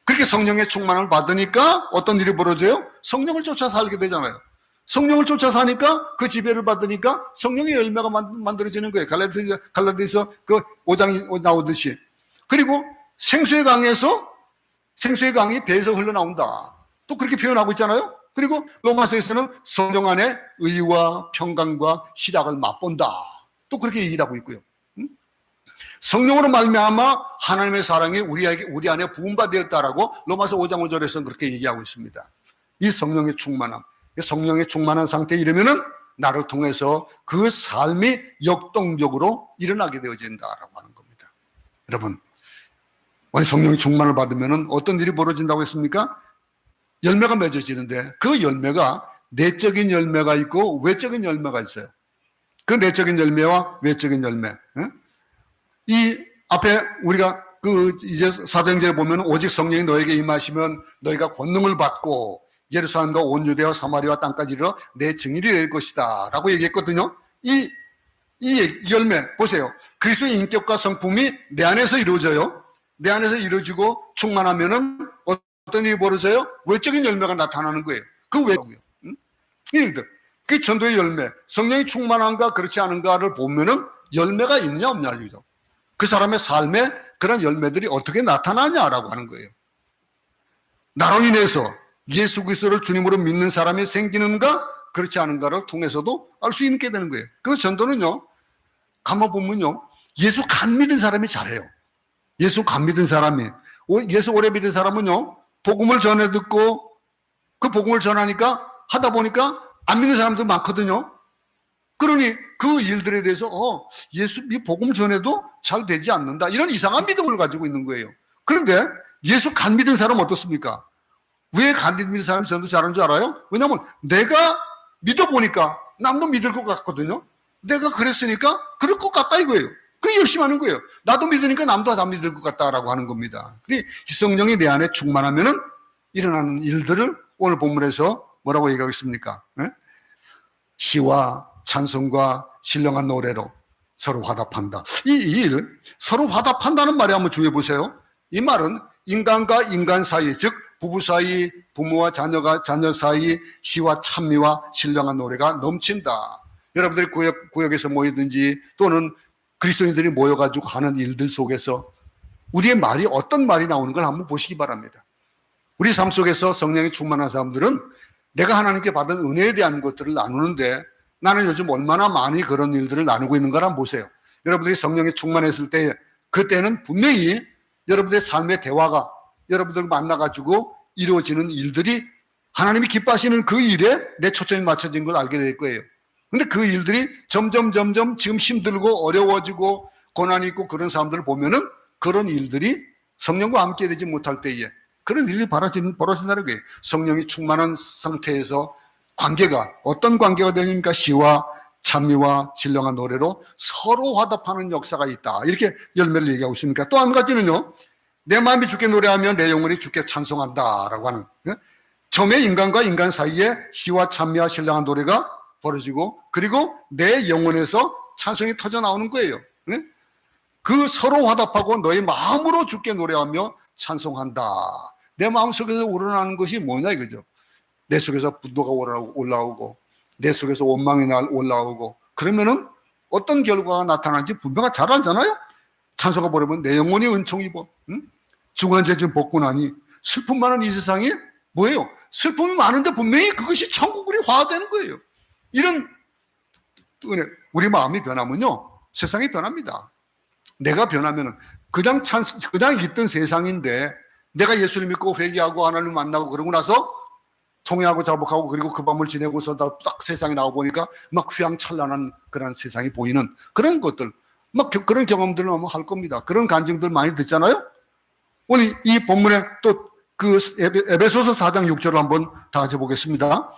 그렇게 성령의 충만을 받으니까 어떤 일이 벌어져요? 성령을 쫓아 살게 되잖아요. 성령을 쫓아 사니까 그 지배를 받으니까 성령의 열매가 만들어지는 거예요. 갈라디아서 그 5장이 나오듯이. 그리고 생수의 강이 배에서 흘러나온다. 또 그렇게 표현하고 있잖아요. 그리고 로마서에서는 성령 안에 의와 평강과 희락을 맛본다. 또 그렇게 얘기를 하고 있고요. 성령으로 말미암아 하나님의 사랑이 우리 안에 부음받았다라고 로마서 5장 5절에서는 그렇게 얘기하고 있습니다. 이 성령의 충만함, 성령의 충만한 상태에 이르면은 나를 통해서 그 삶이 역동적으로 일어나게 되어진다라고 하는 겁니다. 여러분, 만약 성령의 충만을 받으면은 어떤 일이 벌어진다고 했습니까? 열매가 맺어지는데 그 열매가 내적인 열매가 있고 외적인 열매가 있어요. 그 내적인 열매와 외적인 열매. 이 앞에 우리가 이제 사도행전에 보면 오직 성령이 너에게 임하시면 너희가 권능을 받고 예루살렘과 온 유대와 사마리아 땅까지 이르러 내 증인이 될 것이다 라고 얘기했거든요. 이 열매 보세요. 그리스도의 인격과 성품이 내 안에서 이루어져요. 내 안에서 이루어지고 충만하면은 어떤 일이 벌어져요? 외적인 열매가 나타나는 거예요. 그 외적이요. 일들. 그 전도의 열매, 성령이 충만한가 그렇지 않은가를 보면은 열매가 있느냐 없느냐 이죠. 그 사람의 삶에 그런 열매들이 어떻게 나타나냐라고 하는 거예요. 나로 인해서 예수 그리스도를 주님으로 믿는 사람이 생기는가 그렇지 않은가를 통해서도 알 수 있게 되는 거예요. 그래서 전도는요, 가만 보면요, 예수 간 믿은 사람이 잘해요. 예수 간 믿은 사람이, 예수 오래 믿은 사람은요, 복음을 전해 듣고 그 복음을 전하니까 하다 보니까 안 믿는 사람도 많거든요. 그러니 그 일들에 대해서 예수 이 복음을 전해도 잘 되지 않는다, 이런 이상한 믿음을 가지고 있는 거예요. 그런데 예수 간 믿은 사람은 어떻습니까? 왜 간 믿은 사람이 전도 잘하는 줄 알아요? 왜냐하면 내가 믿어보니까 남도 믿을 것 같거든요. 내가 그랬으니까 그럴 것 같다 이거예요. 그래 열심히 하는 거예요. 나도 믿으니까 남도 다 믿을 것 같다라고 하는 겁니다. 그래 성령이 내 안에 충만하면은 일어나는 일들을 오늘 본문에서 뭐라고 얘기하고 있습니까? 시와 찬송과 신령한 노래로 서로 화답한다. 이 일, 서로 화답한다는 말에 한번 주의해 보세요. 이 말은 인간과 인간 사이, 즉 부부 사이, 부모와 자녀가 자녀 사이 시와 찬미와 신령한 노래가 넘친다. 여러분들이 구역에서 모이든지 또는 그리스도인들이 모여가지고 하는 일들 속에서 우리의 말이 어떤 말이 나오는 걸 한번 보시기 바랍니다. 우리 삶 속에서 성령이 충만한 사람들은 내가 하나님께 받은 은혜에 대한 것들을 나누는데, 나는 요즘 얼마나 많이 그런 일들을 나누고 있는 걸 한번 보세요. 여러분들이 성령이 충만했을 때, 그때는 분명히 여러분들의 삶의 대화가 여러분들 만나가지고 이루어지는 일들이 하나님이 기뻐하시는 그 일에 내 초점이 맞춰진 걸 알게 될 거예요. 근데 그 일들이 점점 지금 힘들고 어려워지고 고난이 있고 그런 사람들을 보면은 그런 일들이 성령과 함께 되지 못할 때에 그런 일이 벌어진다는 거예요. 성령이 충만한 상태에서 관계가 어떤 관계가 되니까 시와 찬미와 신령한 노래로 서로 화답하는 역사가 있다, 이렇게 열매를 얘기하고 있으니까, 또 한 가지는요, 내 마음이 주께 노래하며 내 영혼이 주께 찬송한다라고 하는, 처음에 인간과 인간 사이에 시와 찬미와 신령한 노래가 벌어지고, 그리고 내 영혼에서 찬송이 터져 나오는 거예요. 그 서로 화답하고 너의 마음으로 주께 노래하며 찬송한다. 내 마음속에서 우러나는 것이 뭐냐 이거죠. 내 속에서 분노가 올라오고 내 속에서 원망이 올라오고, 그러면은 어떤 결과가 나타나는지 분명히 잘 알잖아요. 찬송가 보려면 내 영혼이 은총 입어, 중한 죄 좀 벗고 나니. 슬픔 많은 이 세상에 뭐예요? 슬픔이 많은데 분명히 그것이 천국으로 화되는 거예요. 이런 은혜. 우리 마음이 변하면요, 세상이 변합니다. 내가 변하면은 그냥 있던 세상인데, 내가 예수를 믿고 회개하고 하나님을 만나고 그러고 나서 통회하고 자복하고 그리고 그 밤을 지내고서 딱 세상에 나와 보니까 막 휘황찬란한 그런 세상이 보이는 그런 것들, 막 그런 경험들을 아마 할 겁니다. 그런 간증들 많이 듣잖아요. 오늘 이 본문에 또 그 에베소서 4장 6절을 한번 다 같이 보겠습니다.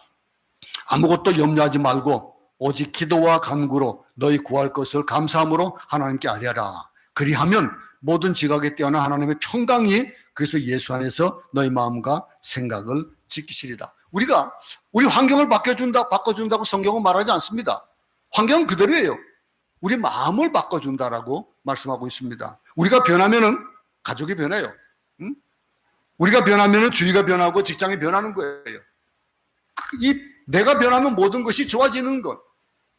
아무것도 염려하지 말고 오직 기도와 간구로 너희 구할 것을 감사함으로 하나님께 아뢰라. 그리하면 모든 지각에 뛰어난 하나님의 평강이 그래서 예수 안에서 너희 마음과 생각을 지키시리라. 우리 환경을 바꿔준다고 성경은 말하지 않습니다. 환경은 그대로예요. 우리 마음을 바꿔준다라고 말씀하고 있습니다. 우리가 변하면은 가족이 변해요. 우리가 변하면은 주위가 변하고 직장이 변하는 거예요. 내가 변하면 모든 것이 좋아지는 것.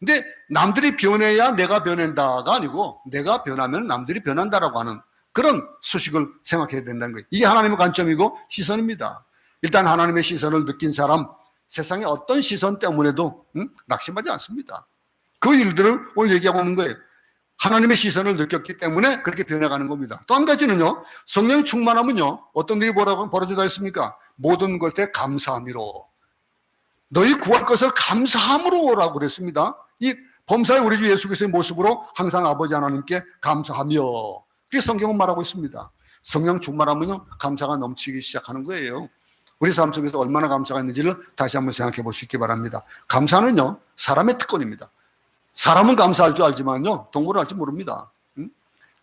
근데 남들이 변해야 내가 변한다가 아니고 내가 변하면 남들이 변한다라고 하는 그런 소식을 생각해야 된다는 거예요. 이게 하나님의 관점이고 시선입니다. 일단 하나님의 시선을 느낀 사람, 세상의 어떤 시선 때문에도 낙심하지 않습니다. 그 일들을 오늘 얘기하고 있는 거예요. 하나님의 시선을 느꼈기 때문에 그렇게 변해가는 겁니다. 또 한 가지는요, 성령이 충만하면요, 어떤 일이 벌어지다 했습니까? 모든 것에 감사함으로. 너희 구할 것을 감사함으로 오라고 그랬습니다. 이 범사의 우리 주 예수 그리스도의 모습으로 항상 아버지 하나님께 감사하며, 그게 성경은 말하고 있습니다. 성령 충만하면요, 감사가 넘치기 시작하는 거예요. 우리 삶 속에서 얼마나 감사가 있는지를 다시 한번 생각해 볼 수 있기 바랍니다. 감사는요, 사람의 특권입니다. 사람은 감사할 줄 알지만요, 동물은 할 줄 모릅니다.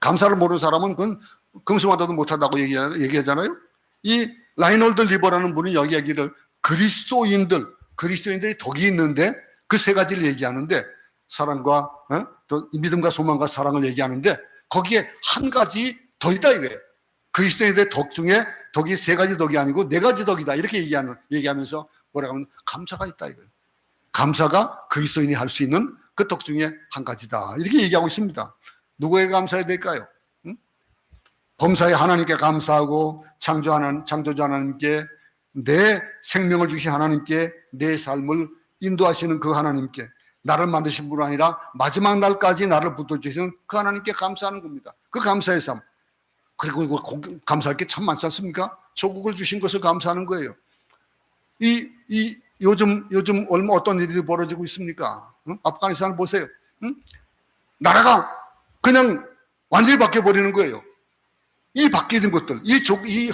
감사를 모르는 사람은 그건 금수마다도 못한다고 얘기하잖아요. 이 라이놀드 리버라는 분이 여기 얘기를 그리스도인들이 덕이 있는데 그 세 가지를 얘기하는데, 사랑과 또 믿음과 소망과 사랑을 얘기하는데 거기에 한 가지 더 있다 이거예요. 그리스도인들의 덕 중에 덕이 세 가지 덕이 아니고 네 가지 덕이다, 이렇게 얘기하면서 뭐라고 하면 감사가 있다 이거예요. 감사가 그리스도인이 할 수 있는 그 덕 중에 한 가지다, 이렇게 얘기하고 있습니다. 누구에게 감사해야 될까요? 범사의 하나님께 감사하고 창조주 하나님께, 내 생명을 주신 하나님께, 내 삶을 인도하시는 그 하나님께, 나를 만드신 분 아니라 마지막 날까지 나를 붙들어주시는 그 하나님께 감사하는 겁니다. 그 감사의 삶. 그리고 감사할 게 참 많지 않습니까? 조국을 주신 것을 감사하는 거예요. 요즘 얼마 어떤 일이 벌어지고 있습니까? 응? 아프가니스탄을 보세요. 응? 나라가 그냥 완전히 바뀌어버리는 거예요. 이 바뀌는 것들, 이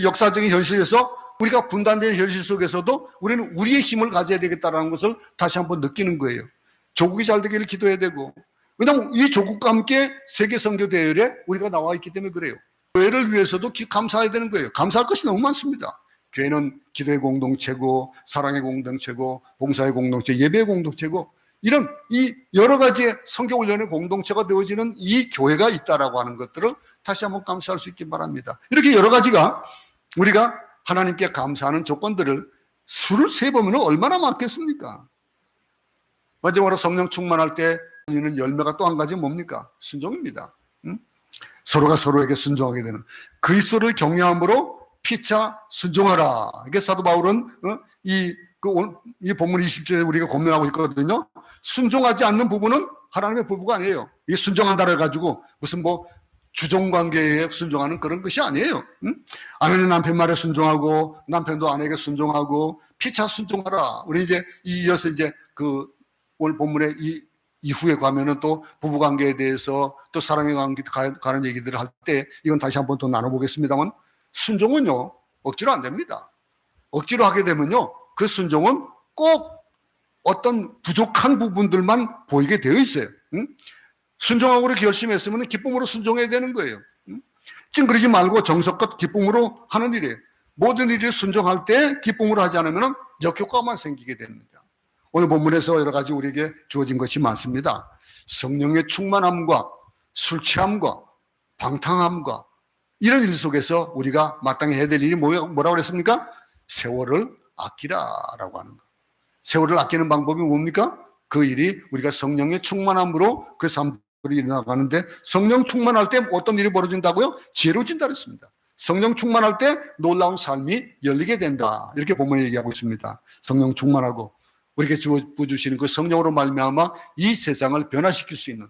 역사적인 현실에서 우리가 분단된 현실 속에서도 우리는 우리의 힘을 가져야 되겠다는 것을 다시 한번 느끼는 거예요. 조국이 잘 되기를 기도해야 되고, 왜냐하면 이 조국과 함께 세계 선교 대회에 우리가 나와 있기 때문에 그래요. 교회를 위해서도 감사해야 되는 거예요. 감사할 것이 너무 많습니다. 교회는 기도의 공동체고, 사랑의 공동체고, 봉사의 공동체, 예배의 공동체고, 이런 이 여러 가지의 선교훈련의 공동체가 되어지는 이 교회가 있다라고 하는 것들을 다시 한번 감사할 수 있기 바랍니다. 이렇게 여러 가지가 우리가 하나님께 감사하는 조건들을 수를 세보면 얼마나 많겠습니까? 마지막으로 성령 충만할 때 있는 열매가 또 한 가지 뭡니까? 순종입니다. 서로가 서로에게 순종하게 되는 그리스도를 경외함으로 피차 순종하라. 이게 사도 바울은 이 본문 20절에 우리가 고민하고 있거든요. 순종하지 않는 부분은 하나님의 부부가 아니에요. 이 순종한다를 가지고 무슨 주종관계에 순종하는 그런 것이 아니에요. 아내는 남편 말에 순종하고 남편도 아내에게 순종하고 피차 순종하라. 우리 이어서 오늘 본문에 이후에 가면은 또 부부관계에 대해서 또 사랑의 관계 가는 얘기들을 할 때 이건 다시 한번 더 나눠보겠습니다만 순종은요 억지로 안 됩니다. 억지로 하게 되면요 그 순종은 꼭 어떤 부족한 부분들만 보이게 되어 있어요. 순종하고 결심했으면 기쁨으로 순종해야 되는 거예요. 찡그리지 말고 정성껏 기쁨으로 하는 일이에요. 모든 일이 순종할 때 기쁨으로 하지 않으면 역효과만 생기게 됩니다. 오늘 본문에서 여러 가지 우리에게 주어진 것이 많습니다. 성령의 충만함과 술 취함과 방탕함과 이런 일 속에서 우리가 마땅히 해야 될 일이 뭐라고 그랬습니까? 세월을 아끼라라고 하는 것. 세월을 아끼는 방법이 뭡니까? 그 일이 우리가 성령의 충만함으로 그 삶들이 일어나가는데 성령 충만할 때 어떤 일이 벌어진다고요? 지혜로워진다 그랬습니다. 성령 충만할 때 놀라운 삶이 열리게 된다. 이렇게 본문에 얘기하고 있습니다. 성령 충만하고 우리에게 주시는 그 성령으로 말미암아 이 세상을 변화시킬 수 있는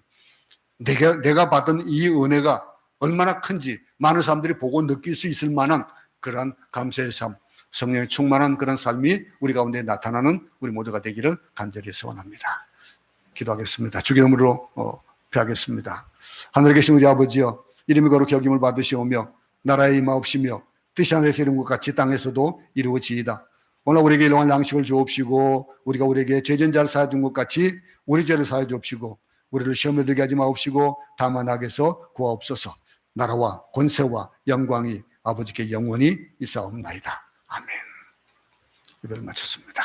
내가 받은 이 은혜가 얼마나 큰지 많은 사람들이 보고 느낄 수 있을 만한 그런 감사의 삶, 성령의 충만한 그런 삶이 우리 가운데 나타나는 우리 모두가 되기를 간절히 소원합니다. 기도하겠습니다. 주의 이름으로 배하겠습니다. 하늘에 계신 우리 아버지여, 이름이 거룩히 여김을 받으시오며 나라의 임하옵시며 뜻이 하늘에서 이룬 것 같이 땅에서도 이루어지이다. 오늘 우리에게 일용할 양식을 주옵시고 우리가 우리에게 죄전자를 사하여 준 것 같이 우리 죄를 사하여 주옵시고 우리를 시험에 들게 하지 마옵시고 다만 악에서 구하옵소서. 나라와 권세와 영광이 아버지께 영원히 있사옵나이다. 아멘. 예배를 마쳤습니다.